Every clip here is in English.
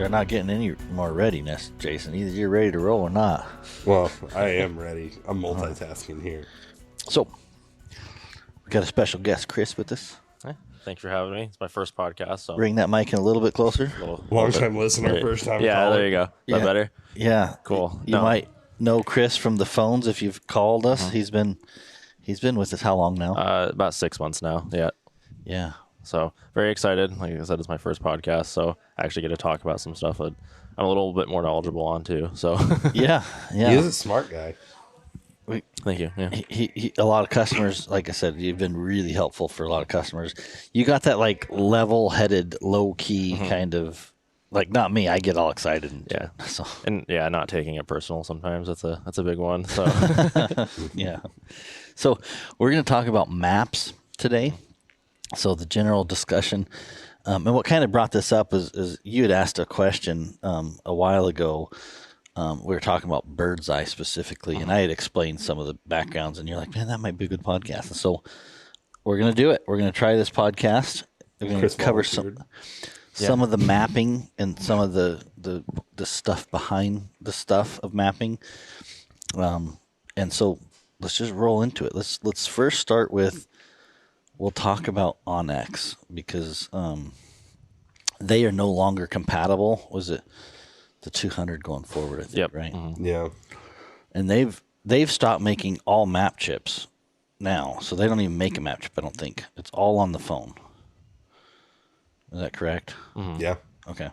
We're not getting any more readiness, Jason. Either you're ready to roll or not. Well, I am ready. I'm multitasking here. So, we got a special guest, Chris, with us. Hey, thanks for having me. It's my first podcast. So Bring that mic in a little bit closer. Long time listener, first time yeah, caller. there you go. Is that better? Yeah. Cool. You might know Chris from the phones if you've called us. He's been with us how long now? About 6 months now. Yeah. Yeah. So very excited. Like I said, it's my first podcast, so I actually get to talk about some stuff that I'm a little bit more knowledgeable on too. So Yeah. He is a smart guy. thank you. Yeah. He a lot of customers, like I said, you've been really helpful for a lot of customers. You got that like level-headed, low-key kind of, like not me. I get all excited. Yeah. So And yeah, not taking it personal sometimes. That's a big one. So yeah. So we're going to talk about maps today. So the general discussion, and what kind of brought this up is you had asked a question a while ago. We were talking about bird's eye specifically, and I had explained some of the backgrounds, and you're like, man, that might be a good podcast. And so we're going to do it. We're going to try this podcast. We're going to cover some of the mapping and some of the stuff behind the stuff of mapping. And so let's just roll into it. Let's first start with, we'll talk about onX because they are no longer compatible. Was it the 200 going forward, I think, Yep. right? Mm-hmm. Yeah. And they've stopped making all map chips now, so they don't even make a map chip, I don't think. It's all on the phone. Is that correct? Mm-hmm. Yeah. Okay.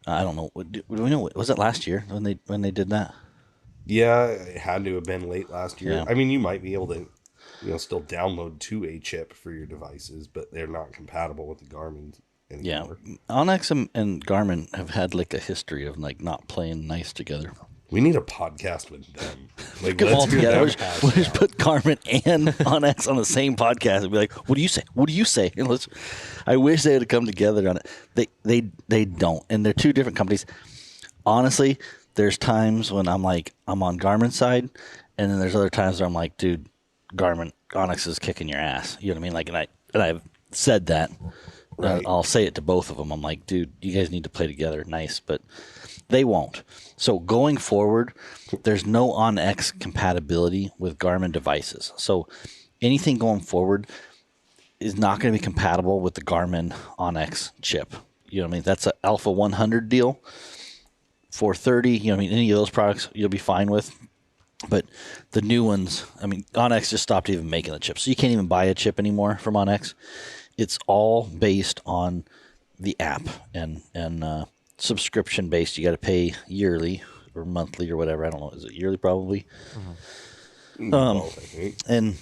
I don't know. Do we know? Was it last year when they did that? Yeah, it had to have been late last year. Yeah. I mean, you might be able to, still download to a chip for your devices, but they're not compatible with the Garmin anymore. Yeah. onX and Garmin have had like a history of like not playing nice together. We need a podcast with them. Like, Come all let's hear together. them We'll hash just out. put Garmin and onX on the same podcast and be like, "What do you say? What do you say?" And I wish they would have come together on it. They don't, and they're two different companies. Honestly, there's times when I'm like, I'm on Garmin's side, and then there's other times where I'm like, dude, onX is kicking your ass. You know what I mean? Like, and I've said that. Right. I'll say it to both of them. I'm like, dude, you guys need to play together. Nice, but they won't. So going forward, there's no onX compatibility with Garmin devices. So anything going forward is not going to be compatible with the Garmin onX chip. You know what I mean? That's an Alpha 100 deal. 430, you know what I mean? Any of those products you'll be fine with. But the new ones, I mean, onX just stopped even making the chips. So you can't even buy a chip anymore from onX. It's all based on the app and subscription based. You got to pay yearly or monthly or whatever. I don't know. Is it yearly probably? I think. And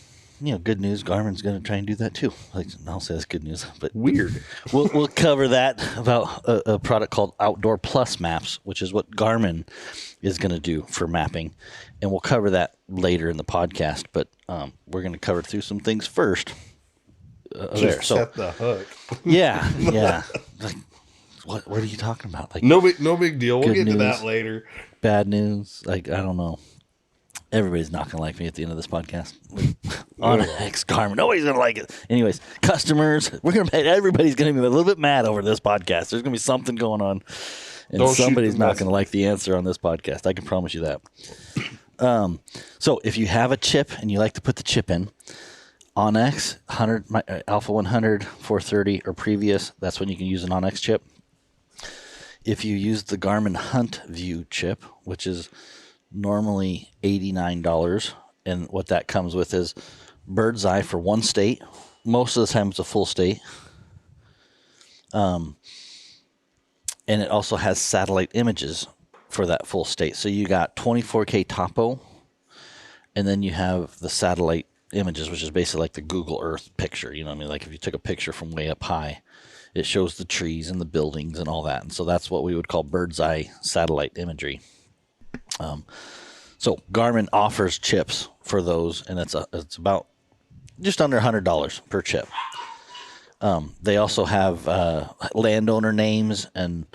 good news. Garmin's going to try and do that too. Like, I'll say that's good news. But Weird. we'll cover that about a product called Outdoor Plus Maps, which is what Garmin is going to do for mapping, and we'll cover that later in the podcast. But we're going to cover through some things first. Just set the hook. Yeah. Like, what are you talking about? Like, No big deal. We'll Good get to news. that later. bad news? Like, I don't know. Everybody's not going to like me at the end of this podcast. onX, Garmin, nobody's going to like it. Anyways, customers, everybody's going to be a little bit mad over this podcast. There's going to be something going on, and Don't shoot somebody's the not messenger. going to like the answer on this podcast. I can promise you that. So if you have a chip and you like to put the chip in, onX, Alpha 100, 430, or previous, that's when you can use an onX chip. If you use the Garmin Hunt View chip, which is normally $89, and what that comes with is bird's eye for one state. Most of the time it's a full state. And it also has satellite images for that full state. So you got 24K topo, and then you have the satellite images, which is basically like the Google Earth picture. You know what I mean? Like if you took a picture from way up high, it shows the trees and the buildings and all that. And so that's what we would call bird's eye satellite imagery. So Garmin offers chips for those, and it's about just under $100 per chip. They also have landowner names and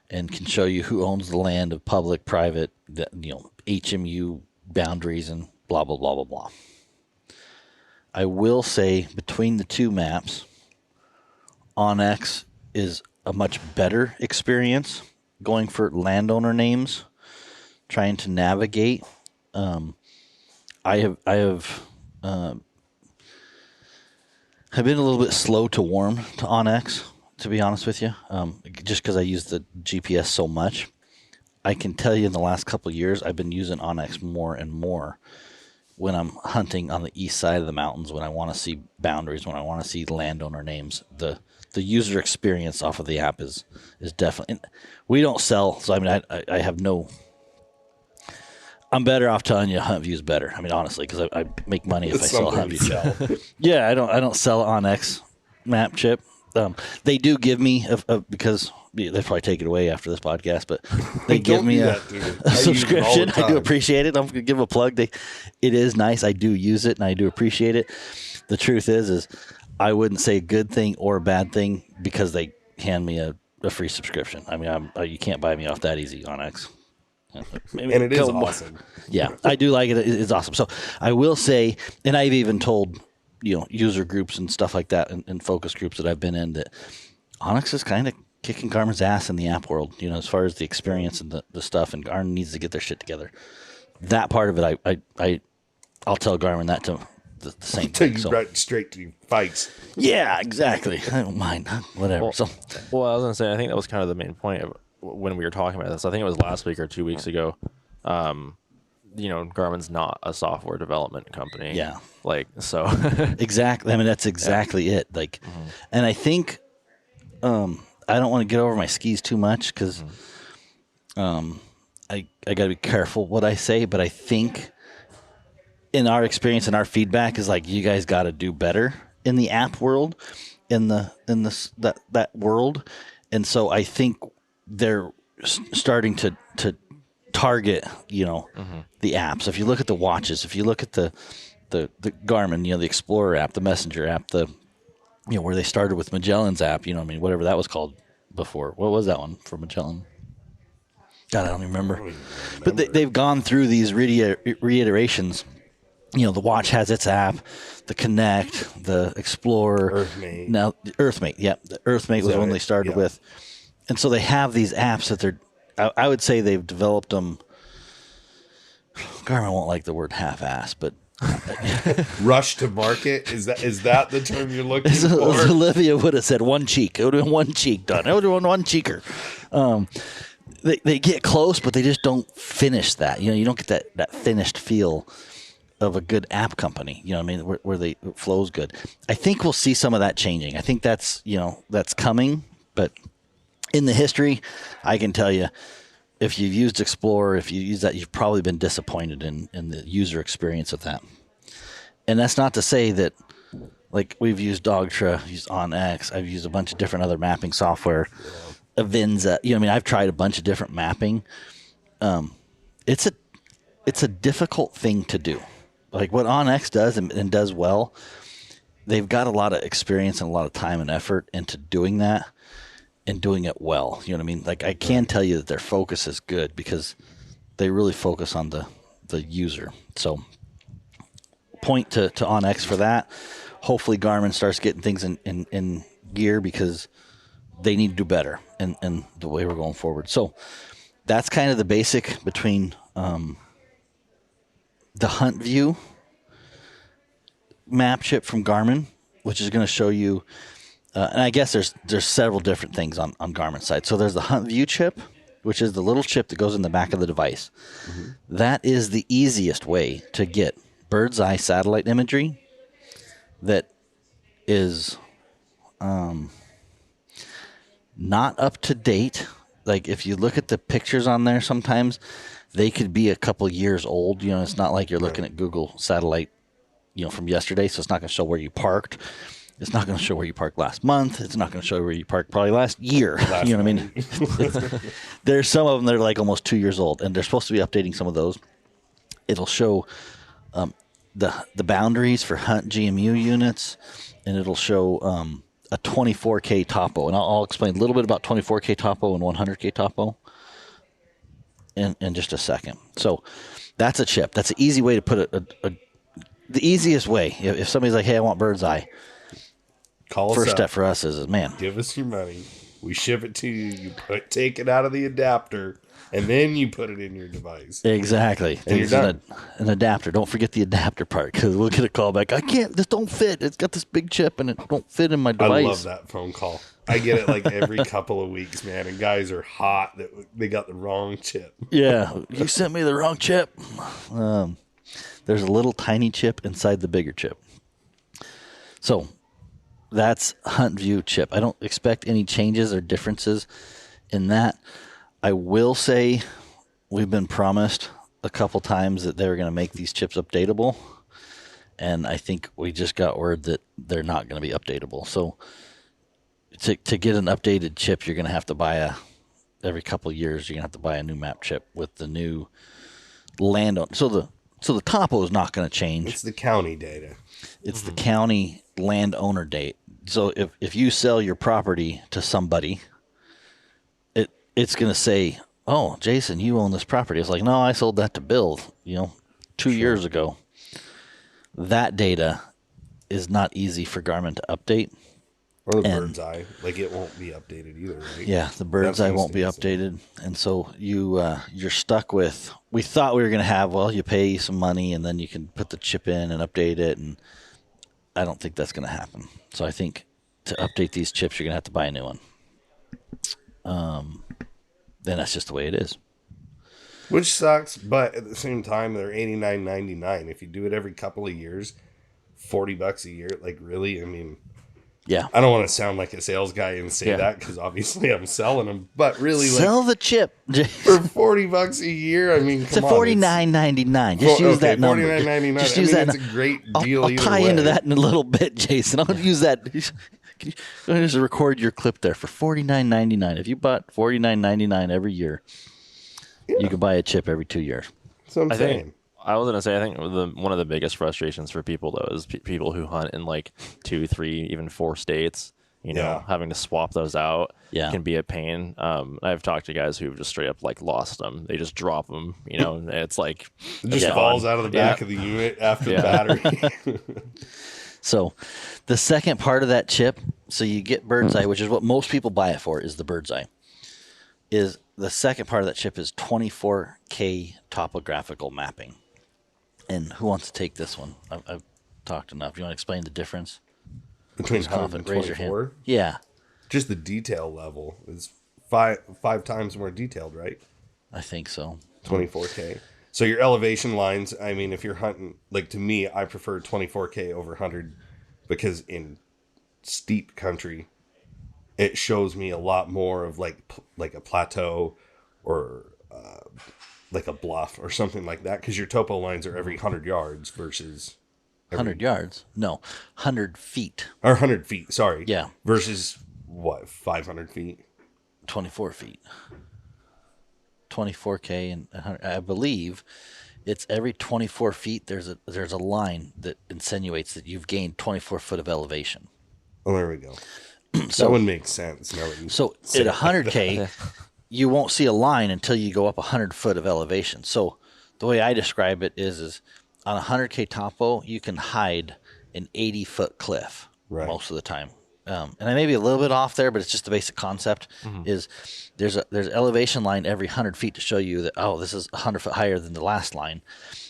can show you who owns the land of public, private, HMU boundaries, and blah, blah, blah, blah, blah. I will say between the two maps, onX is a much better experience going for landowner names, trying to navigate. I have been a little bit slow to warm to OnX, to be honest with you, just because I use the GPS so much. I can tell you in the last couple of years, I've been using OnX more and more when I'm hunting on the east side of the mountains, when I want to see boundaries, when I want to see landowner names. The user experience off of the app is definitely. And we don't sell, so I mean, I have no. I'm better off telling you Hunt View's better. I mean, honestly, because I make money if I sell Hunt View. Yeah, I don't sell OnX map chip. They do give me because they probably take it away after this podcast, but they give me a subscription. I do appreciate it. I'm going to give a plug. It is nice. I do use it and I do appreciate it. The truth is I wouldn't say a good thing or a bad thing because they hand me a free subscription. I mean, you can't buy me off that easy, OnX. Maybe and it is awesome. Yeah, I do like it. It's awesome. So I will say, and I've even told user groups and stuff like that, and focus groups that I've been in, that OnX is kind of kicking Garmin's ass in the app world. As far as the experience and the stuff, and Garmin needs to get their shit together. That part of it, I'll tell Garmin that to the same thing. Until you right straight to fights. Yeah, exactly. I don't mind. Whatever. Well, I was gonna say, I think that was kind of the main point of when we were talking about this. I think it was last week or 2 weeks ago. Garmin's not a software development company. Yeah. So. Exactly. I mean, that's exactly it. And I think, I don't want to get over my skis too much because, I got to be careful what I say, but I think in our experience and our feedback is you guys got to do better in the app world, in that world. And so I think they're starting to target, the apps. If you look at the watches, if you look at the Garmin, the Explorer app, the Messenger app, where they started with Magellan's app, whatever that was called before. What was that one for Magellan? God, I don't even remember. But they've gone through these reiterations. The watch has its app, the Connect, the Explorer. Earthmate. Now, Earthmate, yeah. The Earthmate was the one they started with. And so they have these apps that I would say they've developed them. Garmin won't like the word half-ass, but rush to market, is that the term you're looking for? Olivia would have said one cheek. It would have been one cheek done. It would have been one cheeker. They get close, but they just don't finish that. You don't get that finished feel of a good app company. Where it flows good. I think we'll see some of that changing. I think that's coming, but in the history, I can tell you, if you've used Explorer, if you use that, you've probably been disappointed in the user experience of that. And that's not to say that, we've used Dogtra, used OnX, I've used a bunch of different other mapping software, Avenza. I've tried a bunch of different mapping. It's a difficult thing to do. What OnX does and does well, they've got a lot of experience and a lot of time and effort into doing that. And doing it well, I can tell you that their focus is good because they really focus on the user. So, point to OnX for that. Hopefully, Garmin starts getting things in gear because they need to do better in the way we're going forward. So, that's kind of the basic between the Hunt View map chip from Garmin, which is going to show you. And I guess there's several different things on Garmin's side. So there's the Hunt View chip, which is the little chip that goes in the back of the device. Mm-hmm. That is the easiest way to get bird's eye satellite imagery that is not up to date. If you look at the pictures on there, sometimes they could be a couple years old. It's not like you're looking at Google satellite, from yesterday. So it's not going to show where you parked. It's not going to show where you parked last month. It's not going to show where you parked probably last year. You know what I mean? There's some of them that are almost 2 years old, and they're supposed to be updating some of those. It'll show the boundaries for Hunt GMU units, and it'll show a 24K topo. And I'll explain a little bit about 24K topo and 100K topo in just a second. So that's a chip. That's an easy way to put the easiest way. If somebody's like, hey, I want bird's eye. Call us First up. step for us is, man, give us your money. We ship it to you. You take it out of the adapter, and then you put it in your device. Exactly. And you're done. An adapter. Don't forget the adapter part, because we'll get a call back. I can't. This don't fit. It's got this big chip, and it don't fit in my device. I love that phone call. I get it like every couple of weeks, man. And guys are hot that they got the wrong chip. Yeah, you sent me the wrong chip. There's a little tiny chip inside the bigger chip. So that's HuntView chip. I don't expect any changes or differences in that. I will say we've been promised a couple times that they were going to make these chips updatable. And I think we just got word that they're not going to be updatable. So to get an updated chip, you're going to have to buy every couple of years, you're going to have to buy a new map chip with the new landowner. So the topo is not going to change. It's the county data. It's the county landowner date. So if you sell your property to somebody, it's going to say, oh, Jason, you own this property. It's like, no, I sold that to Bill, 2 years ago. That data is not easy for Garmin to update. Or the bird's eye. Like, it won't be updated either, right? Yeah, the bird's eye won't be updated. And so you're stuck with, we thought we were going to have, well, you pay some money and then you can put the chip in and update it. And I don't think that's going to happen. So I think to update these chips, you're going to have to buy a new one. Then that's just the way it is. Which sucks, but at the same time, they're $89.99. If you do it every couple of years, $40 a year, like, really? I mean, yeah. I don't want to sound like a sales guy and say that, because obviously I'm selling them, but really, sell the chip for $40 a year. I mean, it's $49.99. Just use that number. $49.99. Just use that. It's a great deal. I'll tie into that in a little bit, Jason. I'll use that. Can you go ahead and just record your clip there for $49.99? If you bought $49.99 every year, you could buy a chip every 2 years. That's what I'm saying. I was gonna say, I think one of the biggest frustrations for people though is people who hunt in like 2, 3, even 4 states. Having to swap those out can be a pain. I've talked to guys who've just straight up like lost them. They just drop them. And it's like it just falls out of the back of the unit after the battery. So the second part of that chip, so you get bird's eye, which is what most people buy it for, is the bird's eye. Is the second part of that chip is 24K topographical mapping. And who wants to take this one? I've talked enough. You want to explain the difference? Between 100 and 24? Yeah. Just the detail level is five times more detailed, right? I think so. 24K. So your elevation lines, I mean, if you're hunting, like, to me, I prefer 24K over 100 because in steep country, it shows me a lot more of like a plateau or like a bluff or something like that, because your topo lines are every 100 yards versus 100 yards? No, 100 feet. Or 100 feet, sorry. Yeah. Versus what, 500 feet? 24 feet. 24K and 100, I believe it's every 24 feet there's a line that insinuates that you've gained 24 foot of elevation. Oh, there we go. So, that would make sense. Now that you at 100K, you won't see a line until you go up 100 foot of elevation. So the way I describe it is on a 100K topo, you can hide an 80-foot cliff most of the time. And I may be a little bit off there, but it's just the basic concept. Is there's elevation line every 100 feet to show you that, oh, this is 100 foot higher than the last line.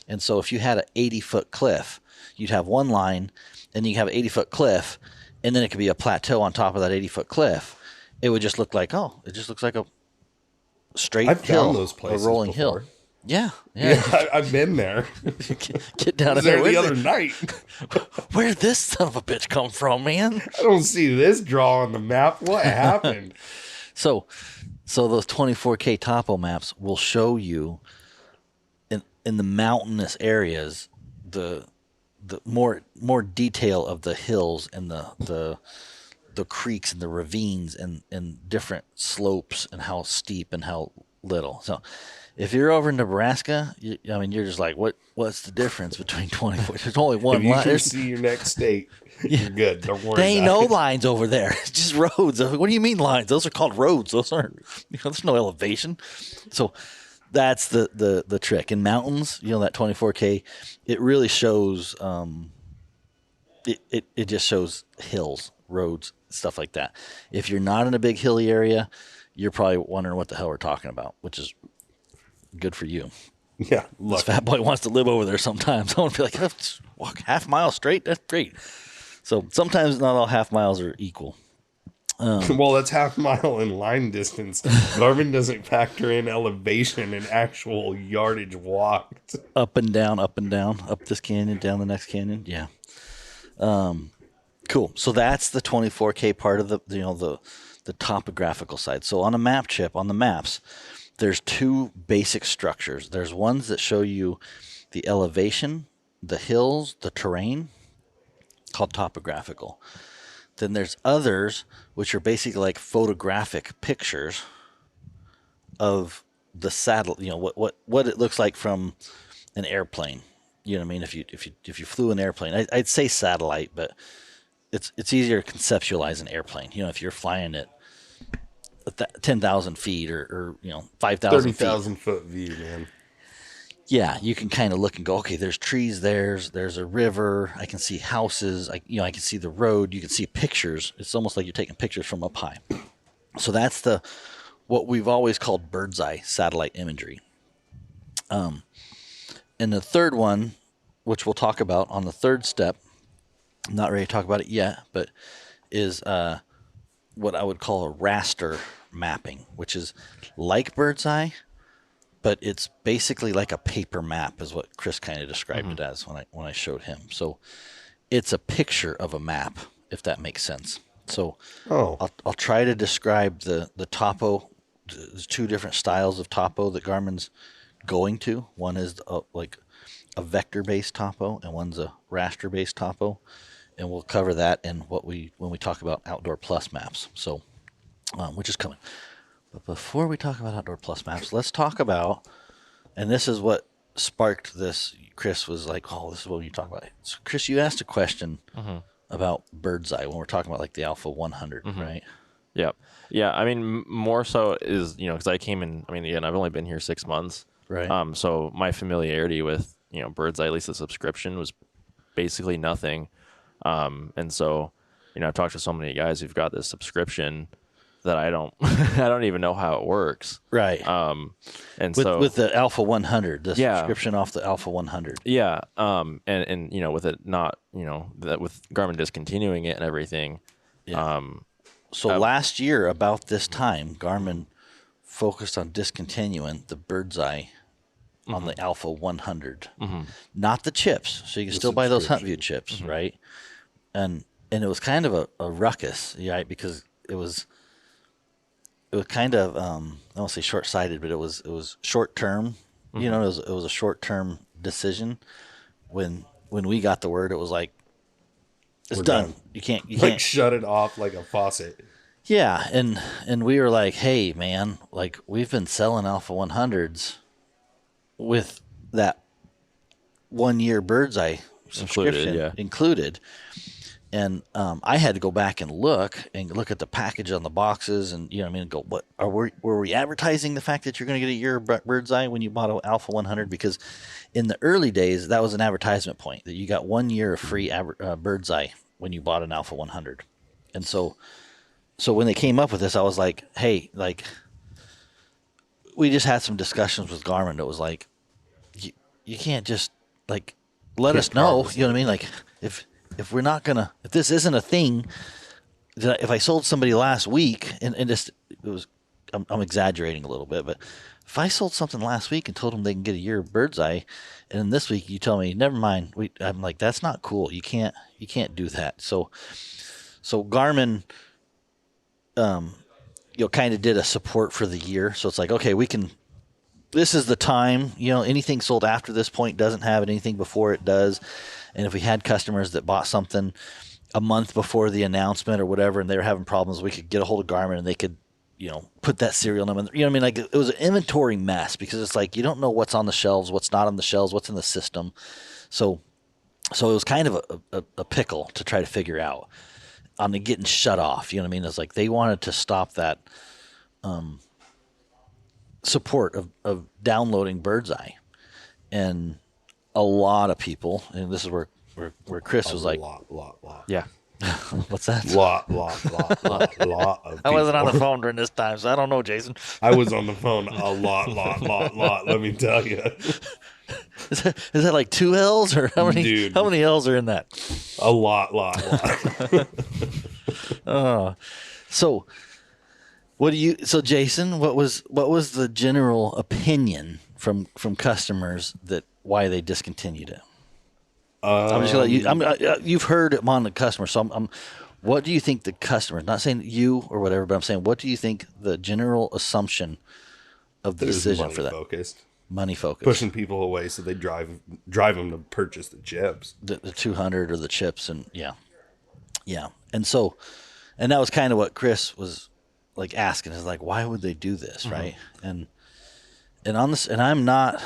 And so if you had an 80-foot cliff, you'd have one line, and you have an 80-foot cliff, and then it could be a plateau on top of that 80-foot cliff. It would just look like, it just looks like a straight hill, found those places a rolling before. Hill. Yeah. I've been there. Get down in there the other night. Where'd this son of a bitch come from, man? I don't see this draw on the map. What happened? So those 24K topo maps will show you in the mountainous areas the more detail of the hills and the creeks and the ravines and different slopes and how steep and how little. So if you're over in Nebraska, you're just like, what's the difference between 24? There's only one if you line. Can see your next state, you're good. Don't worry. There ain't about no it. lines over there. It's just roads. What do you mean lines? Those are called roads. Those aren't. There's no elevation. So that's the trick. In mountains, that 24K, it really shows. It just shows hills roads, stuff like that. If you're not in a big hilly area, you're probably wondering what the hell we're talking about, which is good for you. Yeah. This fat boy wants to live over there sometimes. I want to be like, oh, just walk half mile straight. That's great. So sometimes not all half miles are equal. Well, that's half mile in line distance. Garmin doesn't factor in elevation and actual yardage walked. Up and down, up this canyon, down the next canyon. Yeah. Cool. So that's the 24K part of the topographical side. So on a map chip, on the maps, there's two basic structures. There's ones that show you the elevation, the hills, the terrain, called topographical. Then there's others which are basically like photographic pictures of the satellite. What it looks like from an airplane. You know what I mean? If you flew an airplane, I'd say satellite, but it's easier to conceptualize an airplane. If you're flying at 10,000 feet or 5,000 feet. 30,000 foot view, man. Yeah, you can kind of look and go, okay, there's trees there's a river, I can see houses, I can see the road, you can see pictures. It's almost like you're taking pictures from up high. So that's what we've always called bird's eye satellite imagery. And the third one, which we'll talk about on the third step, I'm not ready to talk about it yet, but is what I would call a raster mapping, which is like bird's eye, but it's basically like a paper map is what Chris kind of described it as when I showed him. So it's a picture of a map, if that makes sense. So I'll try to describe the topo. There's two different styles of topo that Garmin's going to. One is like a vector-based topo, and one's a raster-based topo. And we'll cover that in when we talk about Outdoor Plus maps. So, which is coming. But before we talk about Outdoor Plus maps, let's talk about, and this is what sparked this. Chris was like, "Oh, this is what you talk about." So, Chris, you asked a question about bird's eye when we're talking about like the Alpha 100, right? Yep. Yeah. I mean, more so is because I came in. I mean, again, I've only been here 6 months, right? So my familiarity with bird's eye, at least the subscription, was basically nothing. And so, I've talked to so many guys who've got this subscription that I don't even know how it works. Right. And with the Alpha 100, the subscription off the Alpha 100. Yeah. And with it not, that with Garmin discontinuing it and everything. Yeah. So last year about this time, Garmin focused on discontinuing the bird's eye on the Alpha 100, not the chips. So you can still buy those Hunt View chips, right? And it was kind of a ruckus, right? Because it was kind of I won't say short-sighted, but it was short-term. It was a short-term decision. When we got the word, it was like it's done. You can't shut it off like a faucet. Yeah, and we were like, hey man, like we've been selling Alpha 100s with that 1 year bird's eye subscription included. And I had to go back and look at the package on the boxes, and and go, what were we advertising the fact that you're going to get a year bird's eye when you bought an Alpha 100? Because in the early days, that was an advertisement point that you got 1 year of free bird's eye when you bought an Alpha 100. And so when they came up with this, I was like, hey, like we just had some discussions with Garmin that was like, you can't just like let us know, you know what I mean? Like if we're not gonna, if this isn't a thing, if I sold somebody last week and I'm exaggerating a little bit, but if I sold something last week and told them they can get a year of bird's eye, and then this week you tell me, never mind, I'm like, that's not cool. You can't do that. So Garmin, kind of did a support for the year. So it's like, okay, this is the time, anything sold after this point doesn't have it, anything before it does. And if we had customers that bought something a month before the announcement or whatever, and they were having problems, we could get a hold of Garmin and they could, put that serial number. You know what I mean? Like it was an inventory mess because it's like you don't know what's on the shelves, what's not on the shelves, what's in the system. So it was kind of a pickle to try to figure out on the getting shut off. You know what I mean? It's like they wanted to stop that support of downloading bird's eye, and a lot of people, and this is where Chris was like, lot. Yeah. What's that? Lot of I wasn't on the people. phone during this time, so I don't know, Jason. I was on the phone a lot. Let me tell you, Is that like 2 L's or how many? Dude. How many L's are in that? a lot. So what do you? So Jason, what was the general opinion from customers that why they discontinued it? I'm just gonna let you. You've heard it on the customer, so I'm. What do you think the customer? Not saying you or whatever, but I'm saying what do you think the general assumption of the decision for that? Focused. Money focused, Pushing people away so they drive them to purchase the chips. the 200 or the chips, and yeah, and so, and that was kind of what Chris was like asking is like, why would they do this, right? And on this, and I'm not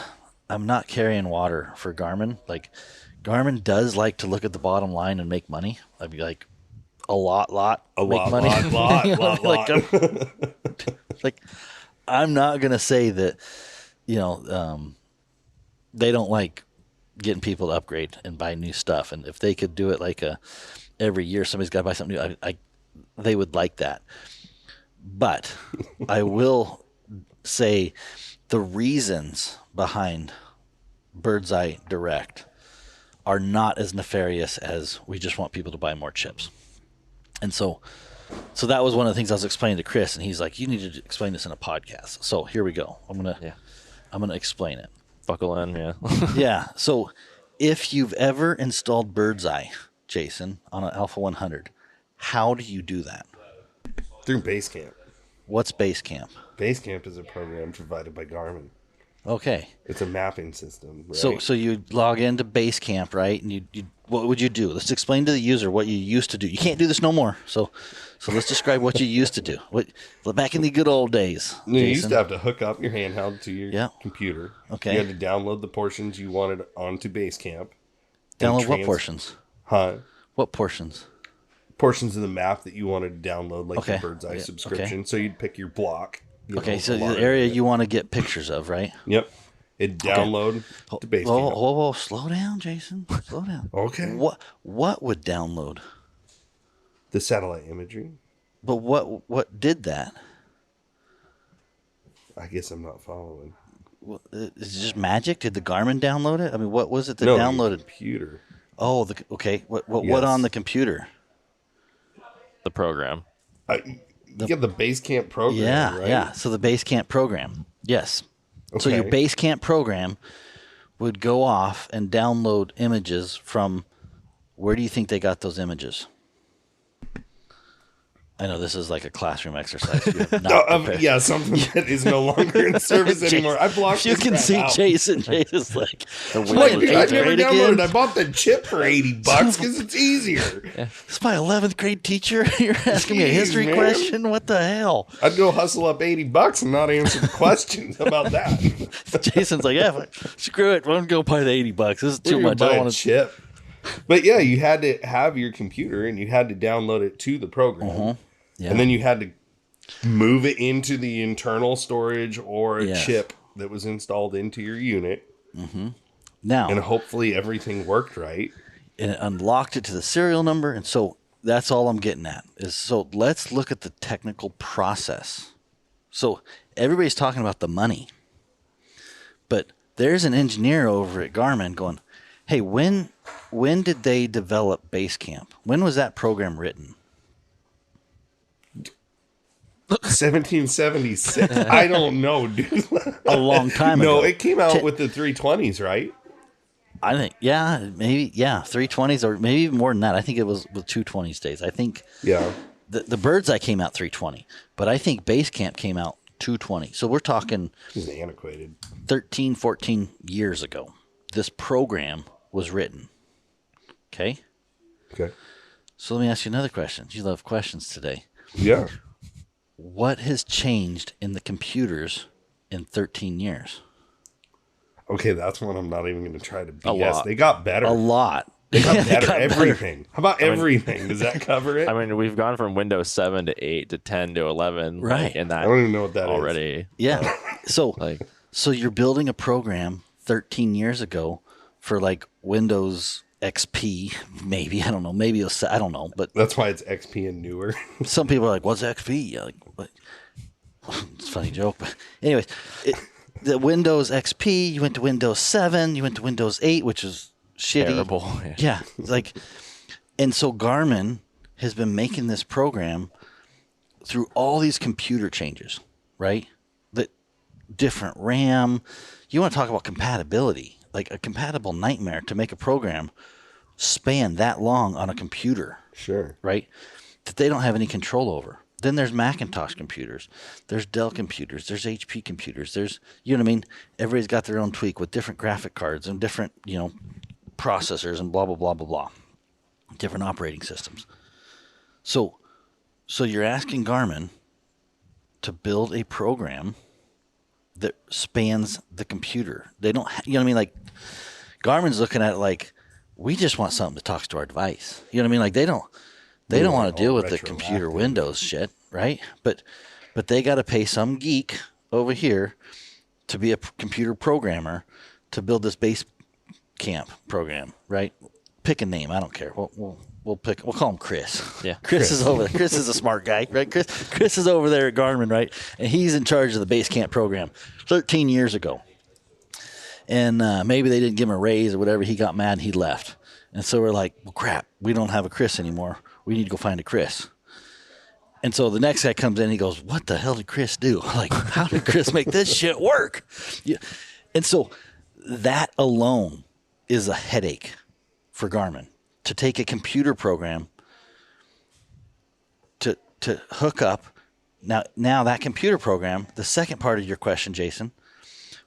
carrying water for Garmin. Like, Garmin does like to look at the bottom line and make money. I'd be like, a lot, make money. Lot. Like, I'm not gonna say that, they don't like getting people to upgrade and buy new stuff. And if they could do it like every year, somebody's got to buy something new. They would like that. But I will say the reasons behind Bird's Eye Direct are not as nefarious as we just want people to buy more chips. And so that was one of the things I was explaining to Chris, and he's like, you need to explain this in a podcast. So here we go. I'm gonna explain it. Buckle in, yeah. Yeah. So if you've ever installed Bird's Eye, Jason, on an Alpha 100, how do you do that? Through Basecamp. What's Basecamp? Basecamp is a program provided by Garmin. Okay. It's a mapping system. Right? So you log into Basecamp, right? And you what would you do? Let's explain to the user what you used to do. You can't do this no more. So let's describe what you used to do. Back in the good old days. You used to have to hook up your handheld to your computer. Okay. You had to download the portions you wanted onto Basecamp. Download what portions? Huh? What portions? Portions of the map that you wanted to download, like the Bird's Eye subscription. Okay. So you'd pick your block. So the area you want to get pictures of, right? Yep. It'd download to Basecamp. Whoa, slow down, Jason. Slow down. Okay. What would download? The satellite imagery. But what did that? I guess I'm not following. Is it just magic? Did the Garmin download it? I mean, what was it that No, downloaded? your computer. Oh, okay. What on the computer? The program. You have the Basecamp program, right? Yeah. So the Basecamp program. Yes. Okay. So your Basecamp program would go off and download images from, where do you think they got those images? I know this is like a classroom exercise. Something that is no longer in service anymore. I blocked. You can see out. Jason's like, I never downloaded. I bought the chip for $80 because it's easier. It's my 11th grade teacher. You're asking me a history question? What the hell? I'd go hustle up $80 and not answer the questions. How about that? Jason's like, screw it. I'm gonna go buy the $80. This is too much. I don't want to chip. But yeah, you had to have your computer and you had to download it to the program. Yeah. And then you had to move it into the internal storage or a chip that was installed into your unit. Mm-hmm. Now, and hopefully everything worked right. And it unlocked it to the serial number. And so that's all I'm getting at is, so let's look at the technical process. So everybody's talking about the money, but there's an engineer over at Garmin going, hey, when did they develop Basecamp? When was that program written? 1776. I don't know, dude. A long time ago. No, it came out with the 320s, right? I think, maybe 320s or maybe even more than that. I think it was with 220s days. I think the Bird's Eye came out 320, but I think Basecamp came out 220. So we're talking it's antiquated. 13, 14 years ago. This program was written. Okay. So let me ask you another question. You love questions today. Yeah. What has changed in the computers in 13 years? Okay, that's one I'm not even going to try to BS. They got better. A lot. They got better. Everything. How about everything? Does that cover it? I mean, we've gone from Windows 7 to 8 to 10 to 11. Right. And that I don't even know what that already. is. Yeah. So you're building a program 13 years ago for like Windows XP, maybe. I don't know. Maybe I don't know. But that's why it's XP and newer. Some people are like, "What's XP?" Like, what? It's a funny joke, but anyways, the Windows XP. You went to Windows 7. You went to Windows 8, which is shitty. Terrible. Yeah, like, and so Garmin has been making this program through all these computer changes, right? The different RAM. You want to talk about compatibility? Like a compatible nightmare to make a program span that long on a computer. Sure. Right? That they don't have any control over. Then there's Macintosh computers. There's Dell computers. There's HP computers. There's, you know what I mean? Everybody's got their own tweak with different graphic cards and different, processors and blah, blah, blah, blah, blah. Different operating systems. So you're asking Garmin to build a program that spans the computer. They don't, you know what I mean? Like, Garmin's looking at it like, we just want something that talks to our device. You know what I mean? Like, they don't want to deal with the computer Windows shit, right? But they got to pay some geek over here to be a computer programmer to build this base camp program, right? Pick a name. I don't care. We'll call him Chris. Yeah. Chris is over there. Chris is a smart guy, right? Chris is over there at Garmin, right? And he's in charge of the base camp program 13 years ago. And maybe they didn't give him a raise or whatever. He got mad and he left. And so we're like, well, crap, we don't have a Chris anymore. We need to go find a Chris. And so the next guy comes in and he goes, what the hell did Chris do? Like, how did Chris make this shit work? Yeah. And so that alone is a headache for Garmin, to take a computer program to hook up. Now that computer program, the second part of your question, Jason,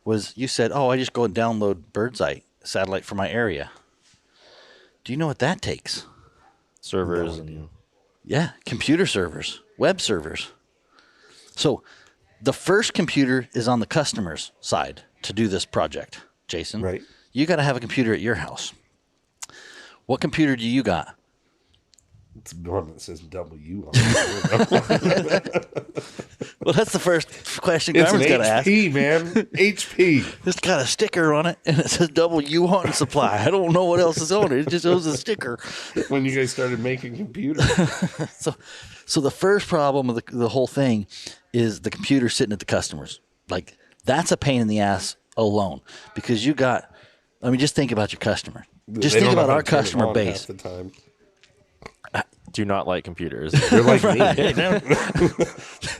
was you said, I just go and download Birdseye satellite for my area. Do you know what that takes? Servers Yeah, computer servers, web servers. So the first computer is on the customer's side to do this project, Jason. Right. You got to have a computer at your house. What computer do you got? It's one that says W on it. Well, that's the first question It's Garmin's an got to ask. HP, man. HP. It's got a sticker on it, and it says W Hunting Supply. I don't know what else is on it. It just shows a sticker. When you guys started making computers. So the first problem of the whole thing is the computer sitting at the customers. Like, that's a pain in the ass alone, because just think about your customer. Just think about our customer base. Half the time. do not like computers. They're like me.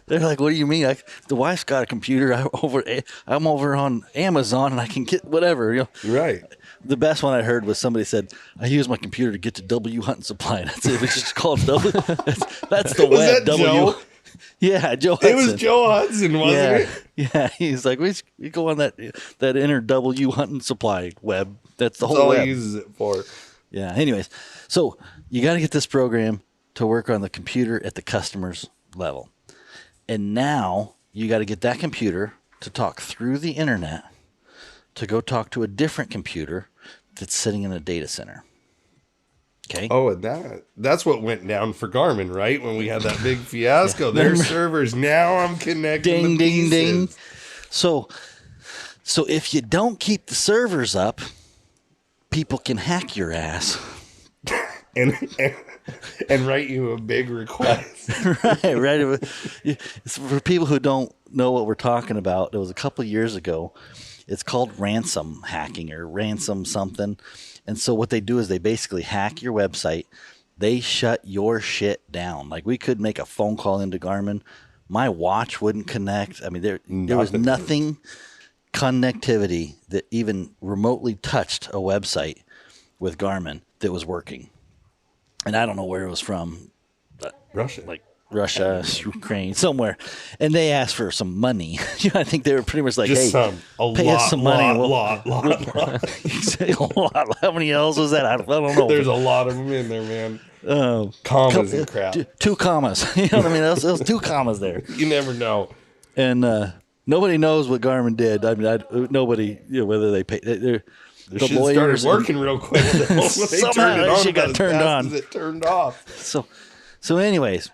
They're like, what do you mean? The wife's got a computer. I'm over on Amazon and I can get whatever. Right. The best one I heard was somebody said, I use my computer to get to W Hunting Supply. That's it. It's just called W. That's the Was web. that Joe? Yeah, Joe Hudson. It was Joe Hudson, wasn't it? Yeah, he's like, we go on that inner W Hunting Supply web. That's the whole all web. he uses it for. Yeah. Anyways, so you got to get this program to work on the computer at the customer's level. And now you got to get that computer to talk through the internet to go talk to a different computer that's sitting in a data center. Okay. Oh, and that's what went down for Garmin, right? When we had that big fiasco. Yeah. Their servers, now I'm connecting the pieces. Ding. So if you don't keep the servers up, people can hack your ass. and write you a big request. right. For people who don't know what we're talking about, it was a couple of years ago. It's called ransom hacking or ransom something. And so what they do is they basically hack your website. They shut your shit down. Like, we could make a phone call into Garmin. My watch wouldn't connect. I mean, there was nothing connectivity that even remotely touched a website with Garmin that was working. And I don't know where it was from. Russia. Like Russia, Ukraine, somewhere. And they asked for some money. I think they were pretty much like, just hey, pay us some money. Lot. You say a lot. How many L's was that? I don't know. There's a lot of them in there, man. Commas and crap. Two commas. You know what I mean? There was two commas there. You never know. And nobody knows what Garmin did. I mean, nobody, whether they paid. The shit started working real quick. Somehow that shit got turned on. It turned off. So anyways,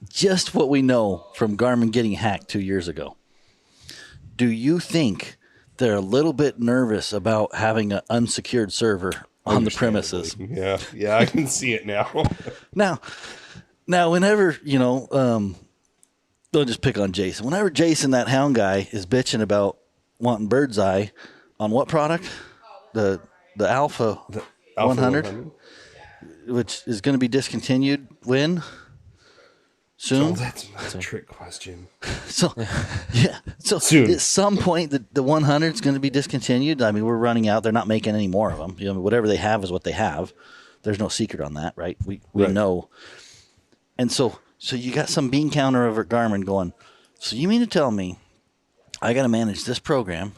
just what we know from Garmin getting hacked 2 years ago. Do you think they're a little bit nervous about having an unsecured server on the premises. Yeah, I can see it now. Now, whenever, don't just pick on Jason. Whenever Jason, that hound guy, is bitching about wanting bird's eye on what product? The Alpha 100, which is going to be discontinued when? Soon? So that's a trick question. So, yeah. So soon. At some point, the 100 is going to be discontinued. I mean, we're running out. They're not making any more of them. Whatever they have is what they have. There's no secret on that, right? We know. And so you got some bean counter over at Garmin going, so you mean to tell me I got to manage this program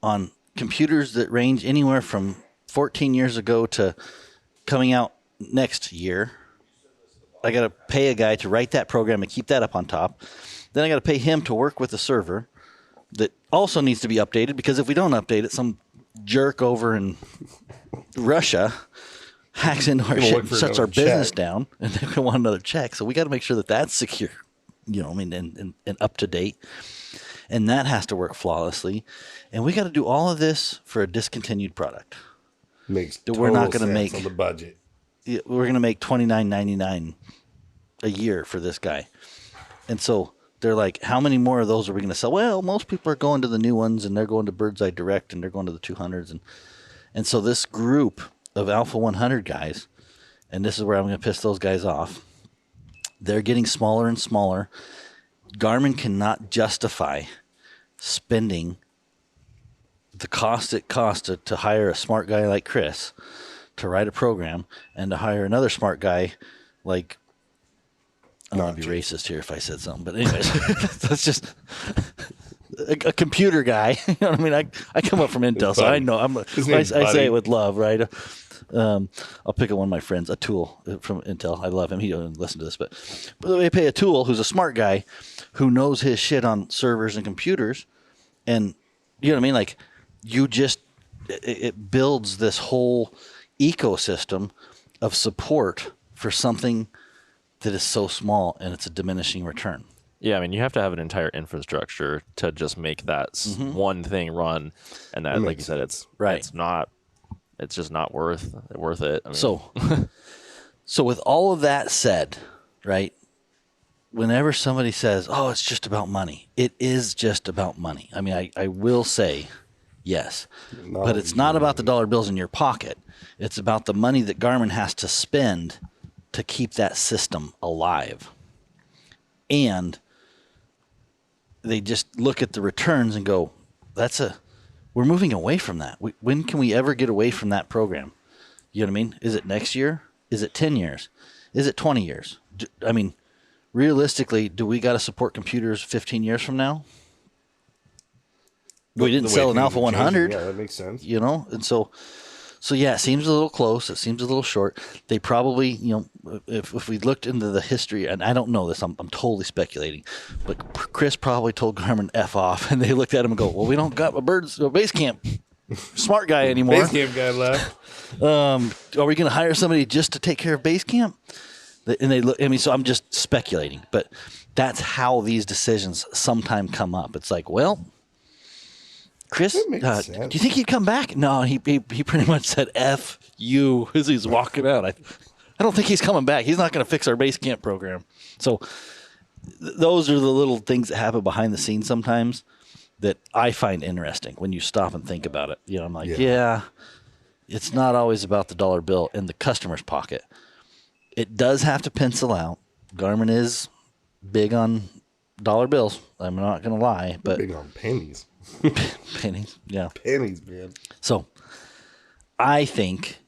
on computers that range anywhere from 14 years ago to coming out next year? I got to pay a guy to write that program and keep that up on top. Then I got to pay him to work with the server that also needs to be updated, because if we don't update it, some jerk over in Russia hacks into our shit and shuts our business down, and they're going to want another check. So we got to make sure that that's secure, and up to date. And that has to work flawlessly. And we got to do all of this for a discontinued product. Makes total sense on the budget. We're going to make $29.99 a year for this guy. And so they're like, how many more of those are we going to sell? Well, most people are going to the new ones, and they're going to Bird's Eye Direct, and they're going to the 200s. And so this group of Alpha 100 guys, and this is where I'm going to piss those guys off, they're getting smaller and smaller. Garmin cannot justify spending the cost it costs to hire a smart guy like Chris to write a program, and to hire another smart guy like, I don't want to be racist here if I said something, but anyways, that's just a computer guy. You know what I mean? I come up from Intel, so I know. I say it with love, right? I'll pick on one of my friends, Atul from Intel. I love him. He doesn't listen to this, but they pay Atul, who's a smart guy, who knows his shit on servers and computers, and you know what I mean? Like, it builds this whole ecosystem of support for something that is so small, and it's a diminishing return. Yeah, I mean, you have to have an entire infrastructure to just make that one thing run, and that, like you said, it's just not worth it. I mean. So with all of that said, right? Whenever somebody says, "Oh, it's just about money," it is just about money. I mean, I will say, yes, but it's not about the dollar bills in your pocket. It's about the money that Garmin has to spend to keep that system alive. And they just look at the returns and go, we're moving away from that. When can we ever get away from that program? You know what I mean? Is it next year? Is it 10 years? Is it 20 years? I mean, realistically, do we got to support computers 15 years from now? We didn't sell an Alpha 100. Yeah, that makes sense. And so yeah, it seems a little close. It seems a little short. They probably, if we looked into the history, and I don't know this, I'm totally speculating, but Chris probably told Garmin F off, and they looked at him and go, well, we don't got a base camp smart guy anymore. Base camp guy left. Are we going to hire somebody just to take care of base camp? And they look, so I'm just speculating, but that's how these decisions sometimes come up. It's like, well, Chris, do you think he'd come back? No, he pretty much said F you as he's walking out. I don't think he's coming back. He's not going to fix our base camp program. So those are the little things that happen behind the scenes sometimes that I find interesting when you stop and think about it. I'm like, yeah, it's not always about the dollar bill in the customer's pocket. It does have to pencil out. Garmin is big on dollar bills. I'm not going to lie, but big on pennies. Pennies, yeah. Pennies, man. So I think,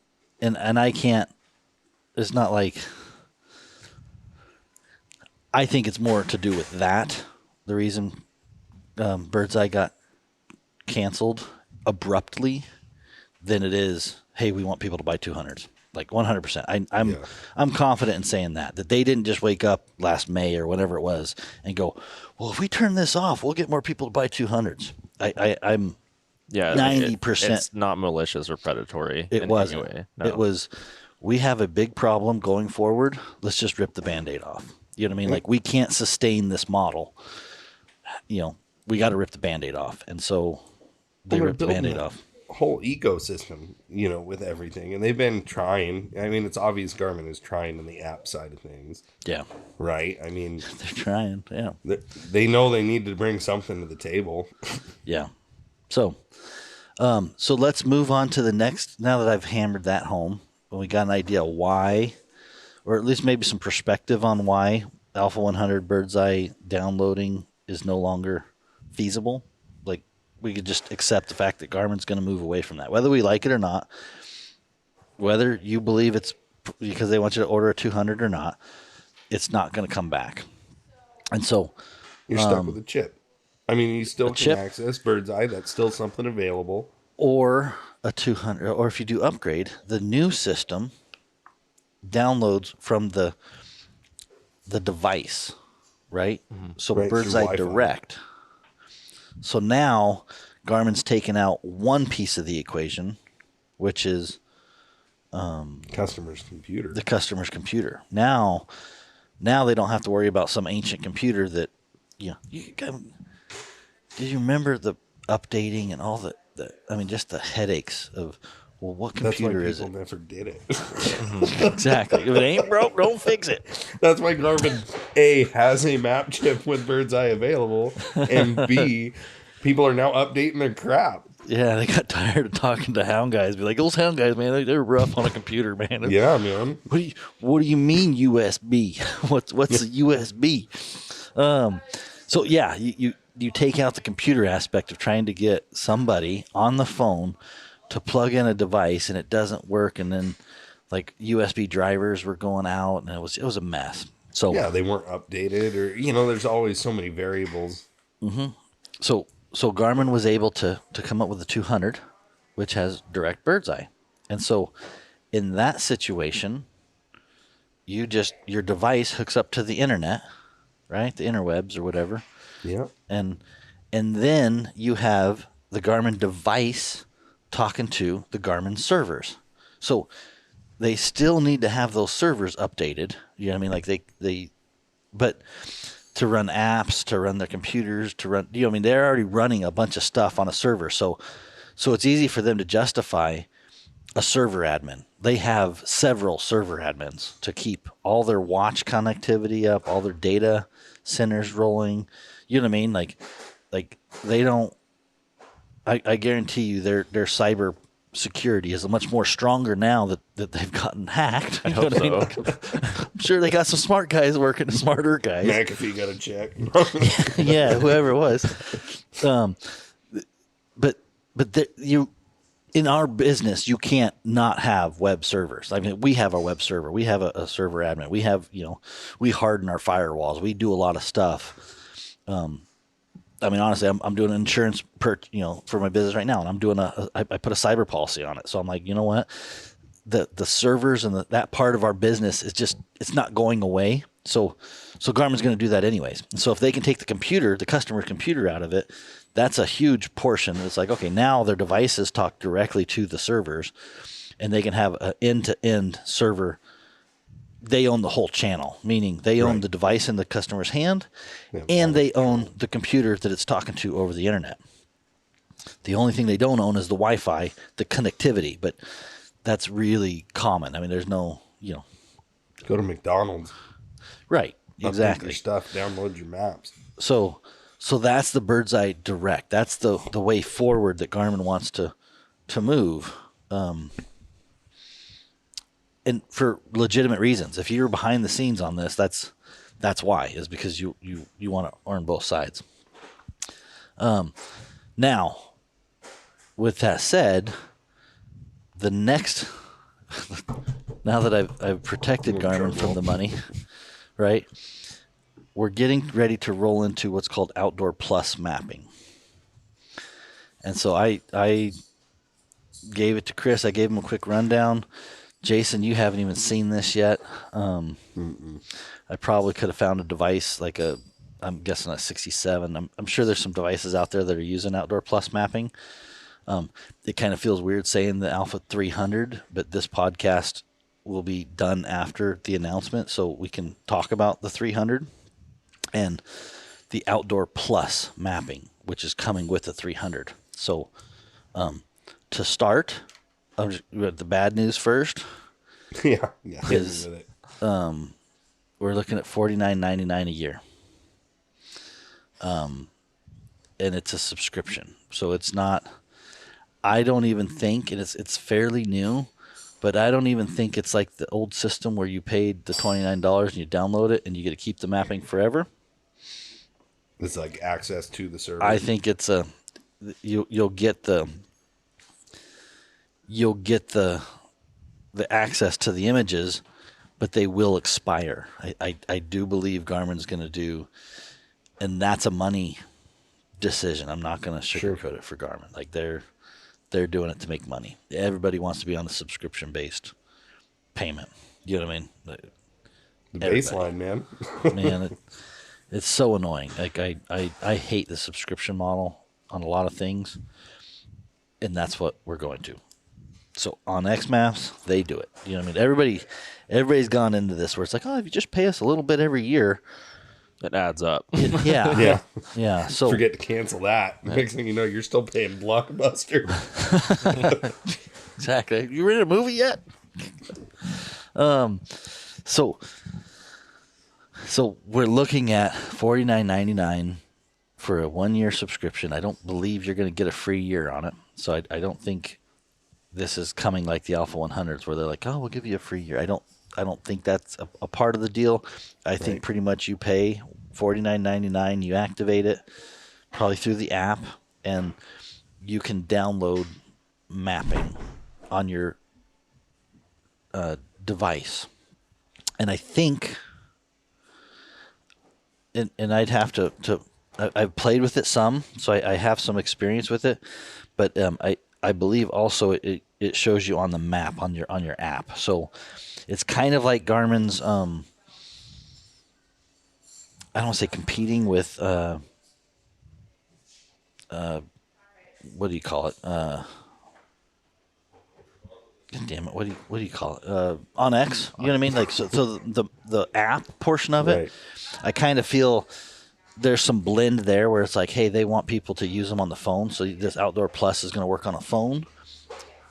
and I can't, it's not like, I think it's more to do with that. The reason Bird's Eye got canceled abruptly than it is, hey, we want people to buy 200s. Like 100%. I'm confident in saying that they didn't just wake up last May or whatever it was and go, well, if we turn this off, we'll get more people to buy 200s. I'm 90%. It's not malicious or predatory. It wasn't. Any way. No. It was, we have a big problem going forward. Let's just rip the Band-Aid off. You know what I mean? Like, we can't sustain this model. We got to rip the Band-Aid off. And so they ripped the Band-Aid off. whole ecosystem, with everything. And they've been trying. I mean, it's obvious Garmin is trying on the app side of things. Yeah. Right? I mean, they're trying. Yeah. They know they need to bring something to the table. Yeah. So let's move on to the next. Now that I've hammered that home, and we got an idea why, or at least maybe some perspective on why Alpha 100 Bird's Eye downloading is no longer feasible. Like, we could just accept the fact that Garmin's going to move away from that, whether we like it or not. Whether you believe it's because they want you to order a 200 or not, it's not going to come back. And so you're stuck with a chip. I mean, you still can chip, access Bird's Eye. That's still something available. Or a 200, or if you do upgrade, the new system downloads from the device, right? Mm-hmm. So right, Bird's Eye Direct. So now Garmin's taken out one piece of the equation, which is customer's computer. The customer's computer. Now they don't have to worry about some ancient computer that, do you remember the updating and all just the headaches of, well, what computer is it? That's why people never did it. Exactly. If it ain't broke, don't fix it. That's why Garmin, A, has a map chip with Bird's Eye available, and B, people are now updating their crap. Yeah, they got tired of talking to hound guys. Be like, those hound guys, man, they're rough on a computer, man. Yeah, man. What do you mean USB? What's a USB? So yeah, you take out the computer aspect of trying to get somebody on the phone to plug in a device, and it doesn't work, and then like USB drivers were going out, and it was a mess. So yeah, they weren't updated, or there's always so many variables. Mm-hmm. So Garmin was able to come up with the 200, which has direct Bird's Eye, and so in that situation, your device hooks up to the internet, right? The interwebs or whatever. Yeah. And then you have the Garmin device talking to the Garmin servers. So they still need to have those servers updated. You know what I mean? Like but to run apps, to run their computers, to run, they're already running a bunch of stuff on a server. So it's easy for them to justify a server admin. They have several server admins to keep all their watch connectivity up, all their data centers rolling. You know what I mean? Like they don't. I guarantee you, their cyber security is much more stronger now that they've gotten hacked. I hope so. I'm sure they got some smart guys working, smarter guys. McAfee got a check. Yeah, whoever it was. But in our business, you can't not have web servers. I mean, we have our web server. We have a server admin. We have, we harden our firewalls. We do a lot of stuff. Honestly, I'm doing insurance for my business right now, and I'm doing I put a cyber policy on it. So I'm like, you know what? The servers and that part of our business is it's not going away. So Garmin's going to do that anyways. And so if they can take the customer's computer out of it, that's a huge portion. It's like, okay, now their devices talk directly to the servers, and they can have an end-to-end server. They own the whole channel, meaning they own the device in the customer's hand, and they own the computer that it's talking to over the internet. The only thing they don't own is the Wi-Fi, the connectivity, but that's really common. I mean, there's no, Go to McDonald's. Right, exactly. Update your stuff, download your maps. So that's the Bird's Eye Direct. That's the way forward that Garmin wants to move. And for legitimate reasons. If you're behind the scenes on this, that's why, is because you want to earn both sides. Now, with that said, the next, now that I've protected Garmin from the money, right? We're getting ready to roll into what's called Outdoor Plus mapping. And so I gave it to Chris. I gave him a quick rundown. Jason, you haven't even seen this yet. I probably could have found a device I'm guessing a 67. I'm sure there's some devices out there that are using Outdoor Plus mapping. It kind of feels weird saying the Alpha 300, but this podcast will be done after the announcement, so we can talk about the 300 and the Outdoor Plus mapping, which is coming with the 300. So to start, the bad news first. Yeah. Is we're looking at $49.99 a year. And it's a subscription, so it's not. I don't even think, and it's fairly new, but I don't even think it's like the old system where you paid the $29 and you download it and you get to keep the mapping forever. It's like access to the server. I think it's you'll get the access to the images, but they will expire. I do believe Garmin's going to do, and that's a money decision. I'm not going to sugarcoat it for Garmin. Like they're doing it to make money. Everybody wants to be on a subscription-based payment. You know what I mean? The baseline, man. Man, it's so annoying. Like I hate the subscription model on a lot of things, and that's what we're going to. So on X Maps, they do it. You know what I mean? Everybody's gone into this where it's like, oh, if you just pay us a little bit every year, it adds up. Yeah. So forget to cancel that. Next thing you know, you're still paying Blockbuster. Exactly. You ready to movie yet? So we're looking at $49.99 for a 1-year subscription. I don't believe you're going to get a free year on it. So I don't think this is coming like the Alpha 100s where they're like, oh, we'll give you a free year. I don't think that's a part of the deal. I think pretty much you pay $49.99, you activate it probably through the app, and you can download mapping on your device. And I think, and I'd have to I've played with it some, so I have some experience with it, but I believe also it shows you on the map on your app. So it's kind of like Garmin's. I don't want to say competing with. What do you call it? God damn it! What do you call it? On X, you know what I mean? Like so the app portion of it, I kind of feel there's some blend there where it's like, hey, they want people to use them on the phone, so this Outdoor Plus is going to work on a phone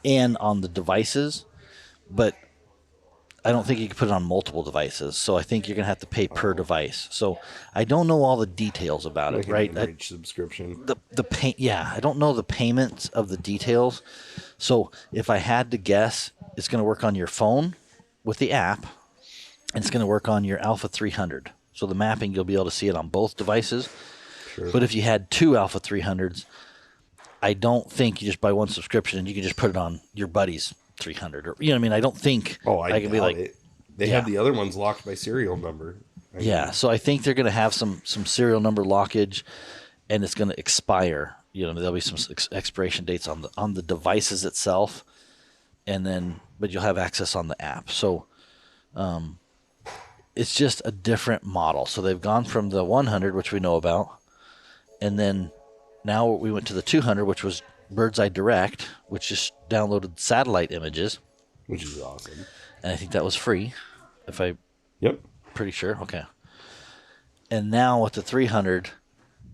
and on the devices, but I don't think you can put it on multiple devices. So I think you're going to have to pay per device. So I don't know all the details about it, right? Subscription. I don't know the payments of the details. So if I had to guess, it's going to work on your phone with the app, and it's going to work on your Alpha 300. So the mapping, you'll be able to see it on both devices. Sure. But if you had two Alpha 300s, I don't think you just buy one subscription and you can just put it on your buddy's 300, or you know what I mean? I don't think I can be like it. They have the other ones locked by serial number. So I think they're going to have some serial number lockage, and it's going to expire. You know, there'll be some expiration dates on the devices itself, and then but you'll have access on the app. So it's just a different model. So they've gone from the 100, which we know about, and then now we went to the 200, which was Bird's Eye Direct, which just downloaded satellite images, which is awesome. And I think that was free, Yep. Pretty sure. Okay. And now with the 300,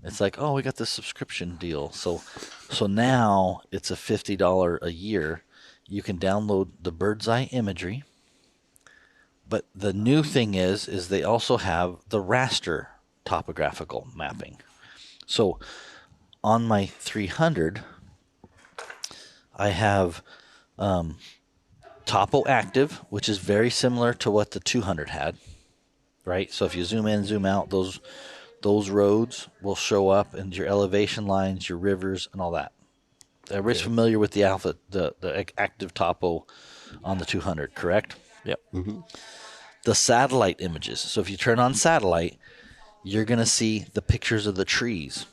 it's like, oh, we got this subscription deal. So now it's a $50 a year. You can download the Bird's Eye imagery. But the new thing is they also have the raster topographical mapping. So on my 300, I have Topo Active, which is very similar to what the 200 had, right? So if you zoom in, zoom out, those roads will show up, and your elevation lines, your rivers, and all that. Everybody's familiar with the active topo on the 200, correct? Yep. Mm-hmm. The satellite images. So if you turn on satellite, you're going to see the pictures of the trees.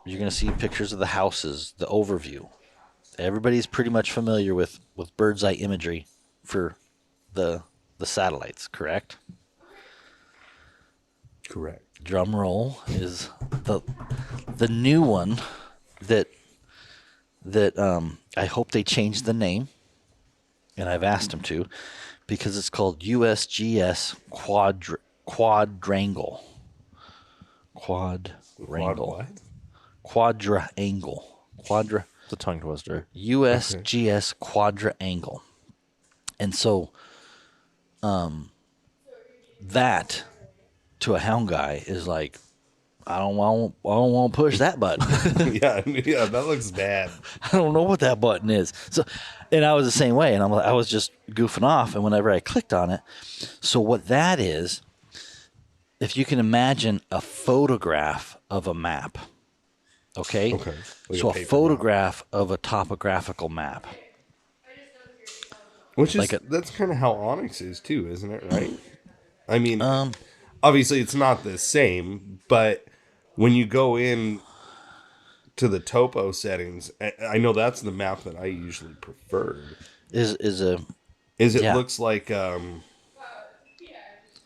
You're going to see pictures of the houses, the overview. Everybody's pretty much familiar with bird's eye imagery for the satellites, correct? Correct. Drum roll is the new one that I hope they change the name, and I've asked them to, because it's called USGS Quadrangle. Quadrangle. What? Quadrangle. It's a tongue twister. USGS quadrangle. And so that to a hound guy is like, I don't want to push that button. Yeah, that looks bad. I don't know what that button is. So, and I was the same way, and I was just goofing off. And whenever I clicked on it, so what that is, if you can imagine a photograph of a map, okay? Okay. Like So a paper photograph of a topographical map. Which is that's kind of how Onyx is too, isn't it? Right? I mean, Um, obviously it's not the same, but when you go in to the topo settings, I know that's the map that I usually preferred. Yeah. Looks like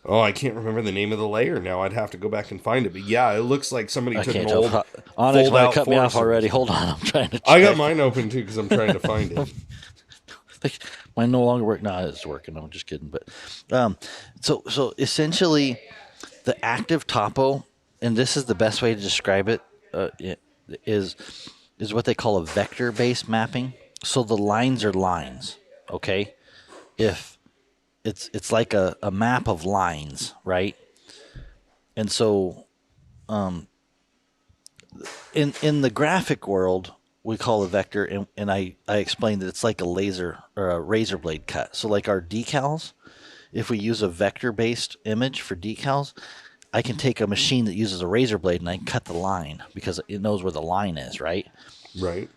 oh, I can't remember the name of the layer now. I'd have to go back and find it. But yeah, it looks like somebody took an old Onyx might fold-out cut me off Forest already. Service. Hold on, I'm trying to check. I got mine open too because I'm trying to find it. Like, mine no longer work. No, it's working. I'm just kidding. But so essentially, the active topo, and this is the best way to describe it, is what they call a vector-based mapping. So the lines are lines. Okay, if it's like a map of lines, right? And so, in the graphic world, we call a vector, and I explained that it's like a laser or a razor blade cut. So like our decals, if we use a vector-based image for decals, I can take a machine that uses a razor blade and I can cut the line because it knows where the line is, right? Right.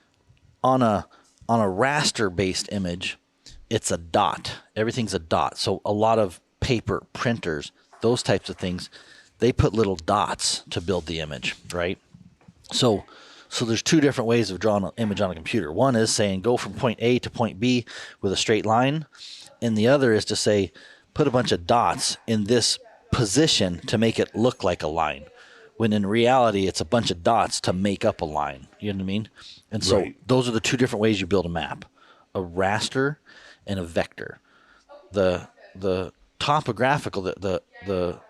On a raster-based image, it's a dot. Everything's a dot. So a lot of paper printers, those types of things, they put little dots to build the image, right? So there's two different ways of drawing an image on a computer. One is saying go from point A to point B with a straight line, and the other is to say put a bunch of dots in this position to make it look like a line, when in reality it's a bunch of dots to make up a line. You know what I mean? And so those are the two different ways you build a map: a raster and a vector. The topographical, the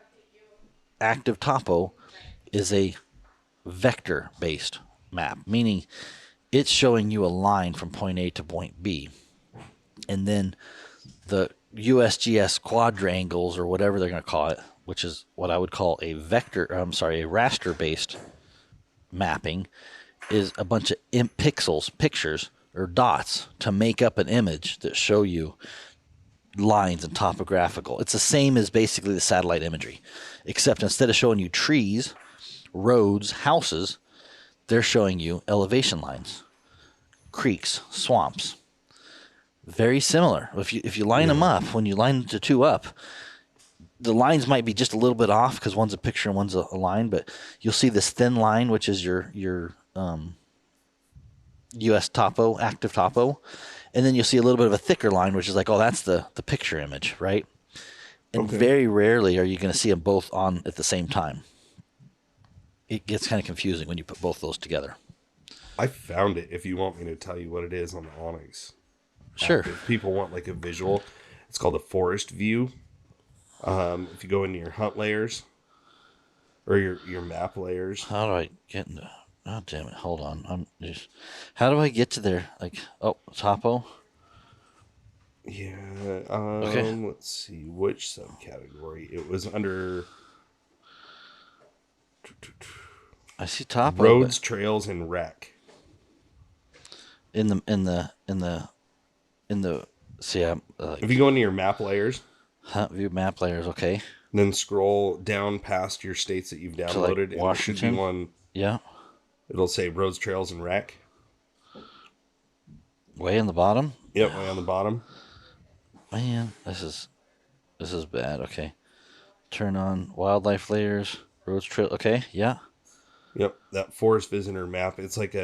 active topo is a vector-based map, meaning it's showing you a line from point A to point B. And then the USGS quadrangles, or whatever they're going to call it, which is what I would call a raster-based mapping, is a bunch of pictures, or dots to make up an image that show you lines and topographical. It's the same as basically the satellite imagery, except instead of showing you trees, roads, houses, they're showing you elevation lines, creeks, swamps. Very similar. If you line them up, when you line the two up, the lines might be just a little bit off because one's a picture and one's a line, but you'll see this thin line, which is your US topo, active topo, and then you'll see a little bit of a thicker line, which is like, oh, that's the picture image, right? And very rarely are you going to see them both on at the same time. It gets kind of confusing when you put both those together. I found it if you want me to tell you what it is on the Onyx. Sure. If people want like a visual, it's called a forest view. If you go into your hunt layers or your map layers. How do I get into... Oh, damn it. Hold on. How do I get to there? Like, oh, topo? Yeah. Okay. Let's see. Which subcategory? It was under... I see topo. Roads, trails, and rec. In the see, If you go into your map layers, hunt view map layers, okay. Then scroll down past your states that you've downloaded, like and there should be one. Yeah. It'll say roads, trails, and rec. Way in the bottom. Yep, way on the bottom. Man, this is bad. Okay. Turn on wildlife layers, roads, trail. Okay, yeah. Yep, that forest visitor map. It's like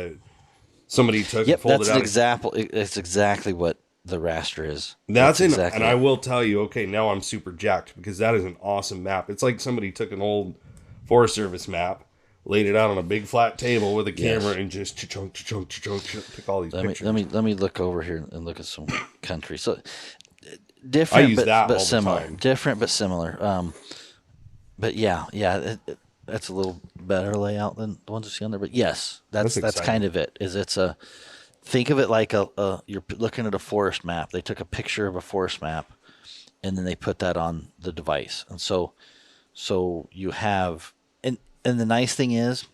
somebody took and folded that's out. An example. It's exactly what the raster is. That's exactly. And I will tell you. Okay, now I'm super jacked because that is an awesome map. It's like somebody took an old Forest Service map, laid it out on a big flat table with a camera, and just took all these pictures. Let me look over here and look at some country. So different, I use that but all similar. the time. Different but similar. But yeah. That's a little better layout than the ones you see on there. But yes, that's kind of it. It's think of it like you're looking at a forest map. They took a picture of a forest map and then they put that on the device. And so you have, and the nice thing is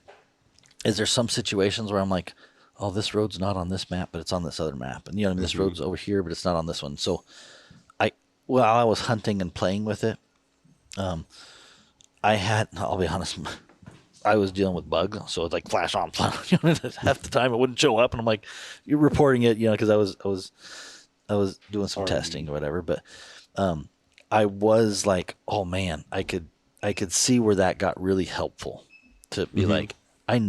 there's some situations where I'm like, oh, this road's not on this map, but it's on this other map. And, this road's over here, but it's not on this one. So while I was hunting and playing with it, I'll be honest, I was dealing with bugs. So it's like flash on, flash on. Half the time it wouldn't show up. And I'm like, you're reporting it, because I was doing some testing or whatever. But I was like, oh man, I could see where that got really helpful to be like, I'd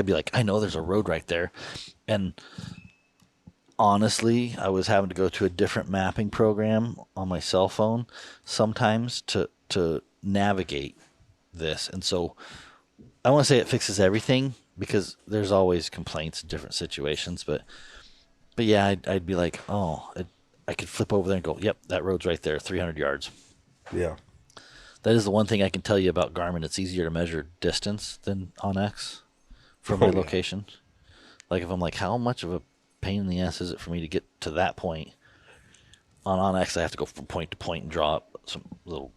be like, I know there's a road right there. And honestly, I was having to go to a different mapping program on my cell phone sometimes to navigate this. And so I want to say it fixes everything because there's always complaints in different situations. But yeah, I'd be like, oh, I could flip over there and go, yep, that road's right there, 300 yards. Yeah. That is the one thing I can tell you about Garmin. It's easier to measure distance than onX from my location. Like if I'm like, how much of a pain in the ass is it for me to get to that point? On onX, I have to go from point to point and draw up some little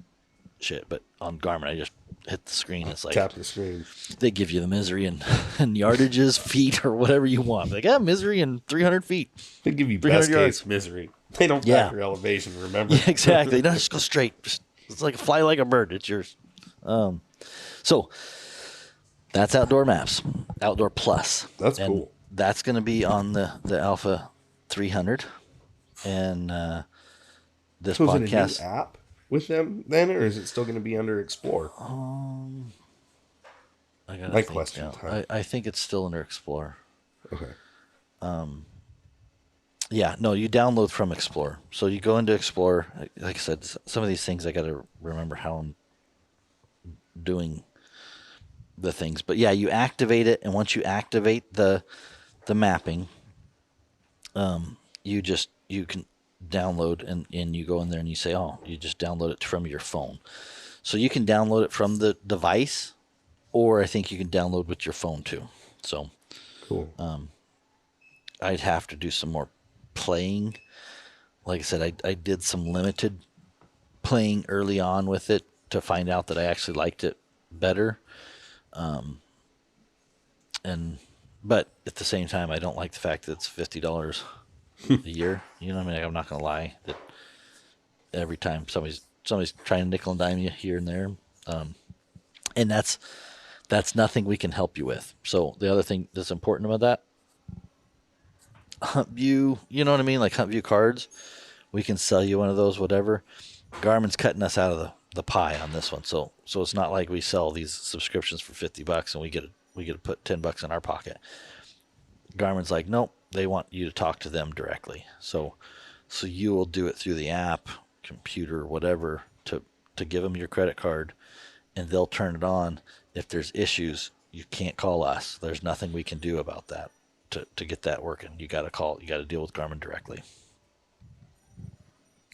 shit. But on Garmin, I just hit the screen. It's like tap the screen. They give you the misery and yardages, feet, or whatever you want. Like, misery and 300 feet. They give you best case misery. They don't factor elevation. Remember? Yeah, exactly. No, just go straight. It's like fly like a bird. It's yours. So that's Outdoor Maps, Outdoor Plus. That's cool. That's going to be on the Alpha 300. And this podcast. Is it a new app with them then, or is it still going to be under Explore? Question time. I think it's still under Explore. Okay. Yeah, no, you download from Explore. So you go into Explore. Like I said, some of these things I got to remember how I'm doing the things. But yeah, you activate it, and once you activate the mapping, you can download, and you go in there and you say, oh, you just download it from your phone. So you can download it from the device, or I think you can download with your phone too. So cool. I'd have to do some more playing. Like I said, I did some limited playing early on with it to find out that I actually liked it better. But at the same time, I don't like the fact that it's $50 a year. You know what I mean? Like, I'm not going to lie that every time somebody's trying to nickel and dime you here and there. And that's nothing we can help you with. So the other thing that's important about that, HuntView, you know what I mean? Like HuntView cards, we can sell you one of those, whatever. Garmin's cutting us out of the pie on this one. So it's not like we sell these subscriptions for $50 and we get to put $10 in our pocket. Garmin's like, nope, they want you to talk to them directly. So you will do it through the app, computer, whatever, to give them your credit card, and they'll turn it on. If there's issues, you can't call us. There's nothing we can do about that to get that working. You got to deal with Garmin directly.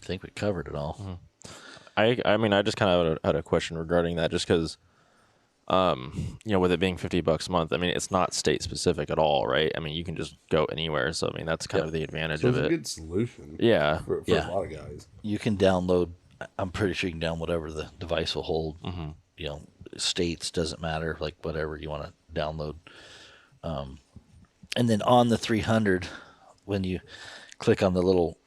I think we covered it all. Mm-hmm. I mean, I just kind of had a question regarding that, just because, with it being $50 a month, I mean, it's not state specific at all, right? I mean, you can just go anywhere. So, I mean, that's kind of the advantage of it. It's a good solution. Yeah. For a lot of guys. You can download, I'm pretty sure you can download whatever the device will hold. Mm-hmm. States, doesn't matter, like whatever you want to download. And then on the 300, when you click on the little,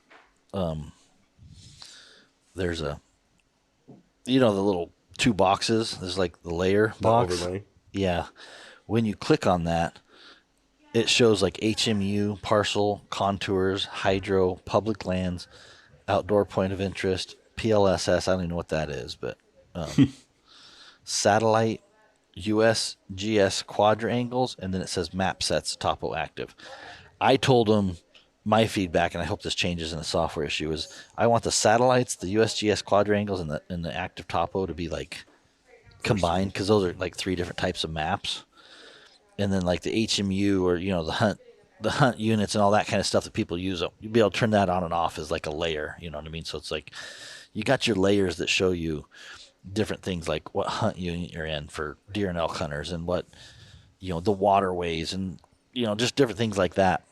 there's the little two boxes. There's like the layer box. Overlay. Yeah. When you click on that, it shows like HMU, parcel, contours, hydro, public lands, outdoor point of interest, PLSS. I don't even know what that is, but satellite, USGS quadrangles, and then it says map sets topo active. I told them my feedback, and I hope this changes in the software issue, is I want the satellites, the USGS quadrangles, and the active topo to be like combined, because those are like three different types of maps. And then like the HMU, or the hunt units and all that kind of stuff that people use, you'll be able to turn that on and off as like a layer. You know what I mean? So it's like you got your layers that show you different things, like what hunt unit you're in for deer and elk hunters, and what the waterways, and just different things like that.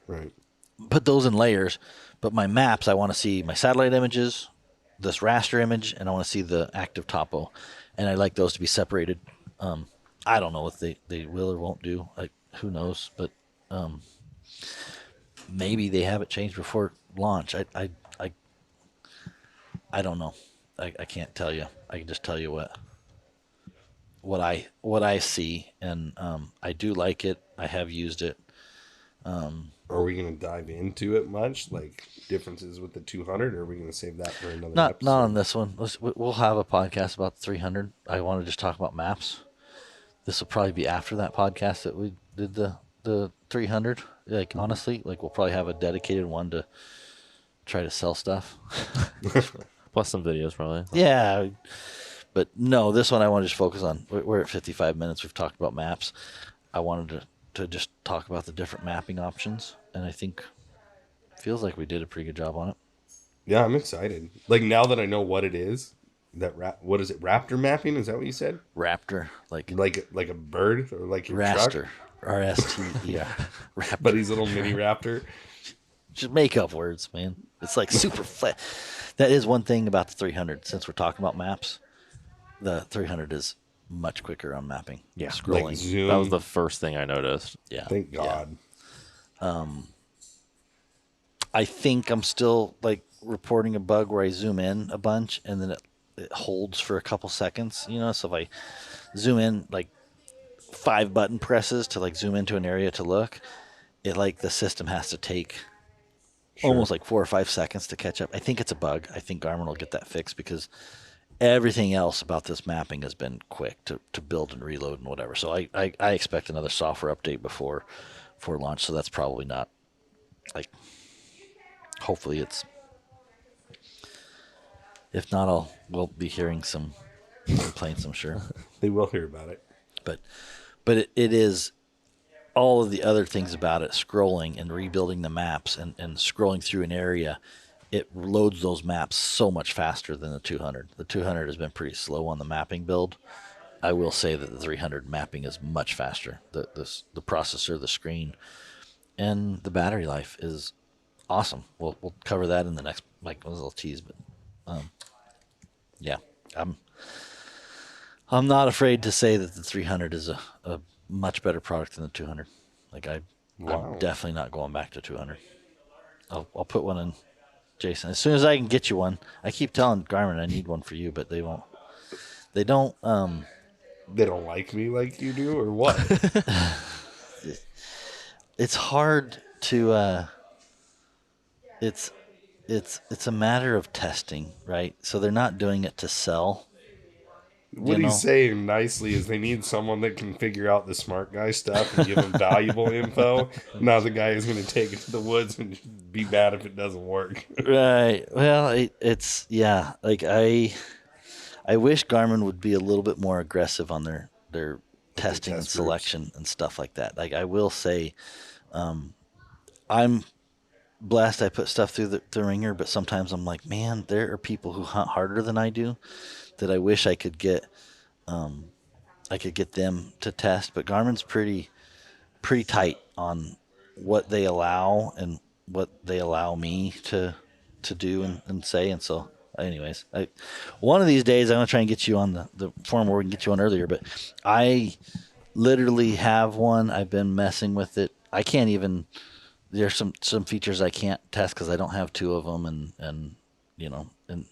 Right. put those in layers. But my maps, I want to see my satellite images, this raster image, and I want to see the active topo. And I like those to be separated. I don't know what they will or won't do. Like, who knows? But maybe they have it changed before launch. I don't know. I can't tell you. I can just tell you what I see, and I do like it. I have used it. Are we going to dive into it much, like differences with the 200, or are we going to save that for another Not episode? on this one. We'll have a podcast about the 300. I want to just talk about maps. This will probably be after that podcast that we did the 300. Like, honestly, like, we'll probably have a dedicated one to try to sell stuff. Plus some videos, probably. Yeah, but no, this one I want to just focus on. We're at 55 minutes. We've talked about maps. I wanted to just talk about the different mapping options, and I think feels like we did a pretty good job on it. Yeah, I'm excited. Like, now that I know what it is, what is it? Raptor mapping? Is that what you said? Raptor, like a bird, or like your raster, truck? RST, yeah, Raptor. But he's a little mini raptor. Just make up words, man. It's like super flat. That is one thing about the 300. Since we're talking about maps, the 300 is much quicker on mapping. Yeah, scrolling. Like zoom. That was the first thing I noticed. Yeah, Thank God. Yeah. I think I'm still like reporting a bug where I zoom in a bunch and then it holds for a couple seconds. You know, so if I zoom in like 5 button presses to like zoom into an area to look, it like the system has to take almost like 4 or 5 seconds to catch up. I think it's a bug. I think Garmin will get that fixed because everything else about this mapping has been quick to build and reload and whatever. So I expect another software update before launch. So that's probably not like, hopefully it's, if not, we'll be hearing some complaints, I'm sure. They will hear about it. But it is all of the other things about it, scrolling and rebuilding the maps and scrolling through an area, it loads those maps so much faster than the 200. The 200 has been pretty slow on the mapping build. I will say that the 300 mapping is much faster. The processor, the screen, and the battery life is awesome. We'll cover that in the next, like, a little tease, but yeah, I'm not afraid to say that the 300 is a much better product than the 200. Like, Wow. I'm definitely not going back to 200. I'll put one in, Jason, as soon as I can get you one. I keep telling Garmin I need one for you, but they won't. They don't. They don't like me like you do, or what? It's hard to. It's a matter of testing, right? So they're not doing it to sell. What he's saying nicely is they need someone that can figure out the smart guy stuff and give him valuable info. Not the guy who's going to take it to the woods and just be mad if it doesn't work. Right. Well, it's yeah. Like, I wish Garmin would be a little bit more aggressive on their testing and selection and stuff like that. Like, I will say, I'm blessed. I put stuff through the ringer, but sometimes I'm like, man, there are people who hunt harder than I do that I wish I could get. I could get them to test, but Garmin's pretty tight on what they allow and what they allow me to do and say. And so, anyways, one of these days I'm gonna try and get you on the forum where we can get you on earlier. But I literally have one. I've been messing with it. I can't even. There's some features I can't test because I don't have 2 of them, and you know, and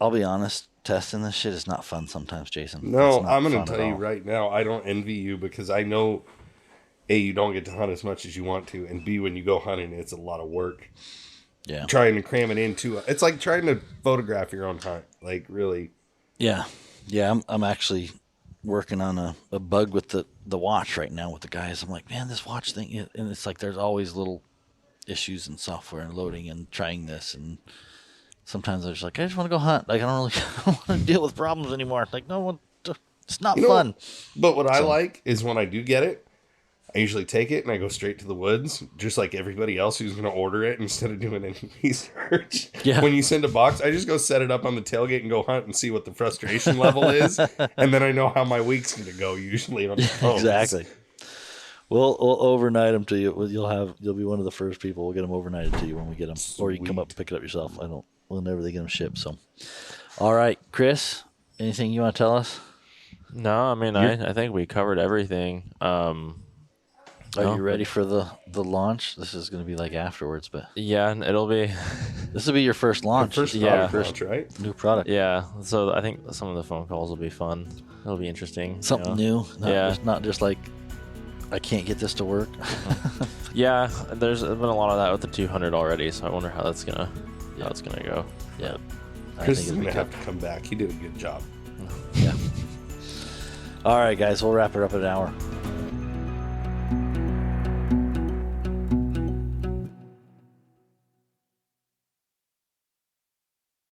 I'll be honest, testing this shit is not fun sometimes, Jason. No, I'm going to tell you right now, I don't envy you because I know, A, you don't get to hunt as much as you want to, and B, when you go hunting, it's a lot of work. Yeah. Trying to cram it into it's like trying to photograph your own hunt. Like, really. Yeah. I'm actually working on a bug with the watch right now with the guys. I'm like, man, this watch thing, and it's like there's always little issues in software and loading and trying this, and sometimes they're just like, I just want to go hunt. Like, I don't want to deal with problems anymore. Like, no, it's not fun. But what I like is when I do get it, I usually take it and I go straight to the woods, just like everybody else who's going to order it instead of doing any research. Yeah. When you send a box, I just go set it up on the tailgate and go hunt and see what the frustration level is. And then I know how my week's going to go usually on the phone. Exactly. We'll overnight them to you. You'll be one of the first people. We'll get them overnighted to you when we get them, or you can come up and pick it up yourself. Whenever they get them shipped. So, all right, Chris, anything you want to tell us? No, I mean I think we covered everything. Are you ready for the launch? This is going to be like afterwards, but yeah, it'll be. This will be your first launch. First launch, right? New product. Yeah, so I think some of the phone calls will be fun. It'll be interesting. Something new. Not just like I can't get this to work. Yeah, there's been a lot of that with the 200 already, so I wonder how it's gonna go. Yeah, Chris is gonna have to come back. He did a good job. Yeah. All right, guys, we'll wrap it up in an hour.